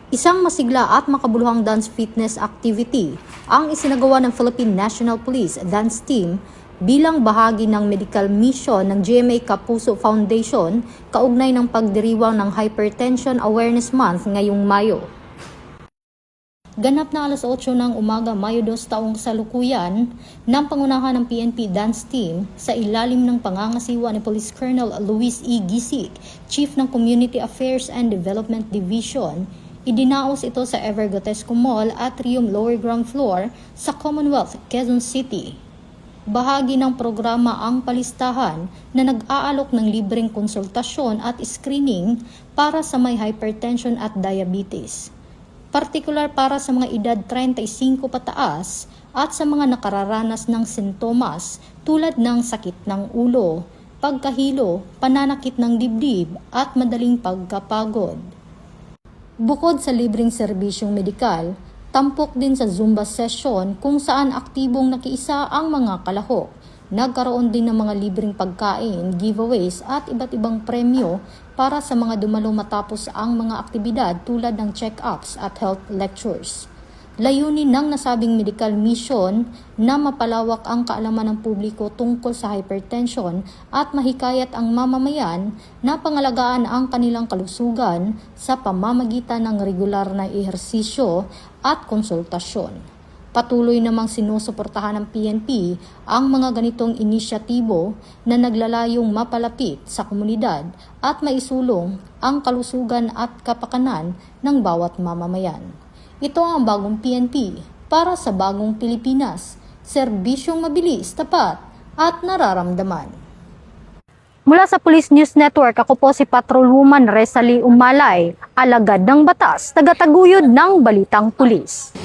Isang masigla at makabuluhang dance fitness activity ang isinagawa ng Philippine National Police Dance Team bilang bahagi ng medical mission ng GMA Kapuso Foundation kaugnay ng pagdiriwang ng Hypertension Awareness Month ngayong Mayo. Ganap na alas 8 ng umaga, Mayo 2 taong kasalukuyan ng pangunahan ng PNP Dance Team sa ilalim ng pangangasiwa ni Police Colonel Luis E. Gisik, Chief ng Community Affairs and Development Division. Idinaos ito sa Evergotesco Mall, Atrium Lower Ground Floor sa Commonwealth, Quezon City. Bahagi ng programa ang palistahan na nag-aalok ng libreng konsultasyon at screening para sa may hypertension at diabetes. Partikular para sa mga edad 35 pataas at sa mga nakararanas ng sintomas tulad ng sakit ng ulo, pagkahilo, pananakit ng dibdib at madaling pagkapagod. Bukod sa libreng serbisyong medikal, tampok din sa Zumba session kung saan aktibong nakiisa ang mga kalahok. Nagkaroon din ng mga libreng pagkain, giveaways at iba't ibang premyo para sa mga dumalo matapos ang mga aktibidad tulad ng check-ups at health lectures. Layunin ng nasabing medical mission na mapalawak ang kaalaman ng publiko tungkol sa hypertension at mahikayat ang mamamayan na pangalagaan ang kanilang kalusugan sa pamamagitan ng regular na ehersisyo at konsultasyon. Patuloy namang sinusuportahan ng PNP ang mga ganitong inisyatibo na naglalayong mapalapit sa komunidad at maisulong ang kalusugan at kapakanan ng bawat mamamayan. Ito ang bagong PNP para sa bagong Pilipinas, serbisyong mabilis, tapat at nararamdaman. Mula sa Police News Network, ako po si Patrolwoman Rezalie Umalay, alagad ng batas, tagataguyod ng Balitang Pulis.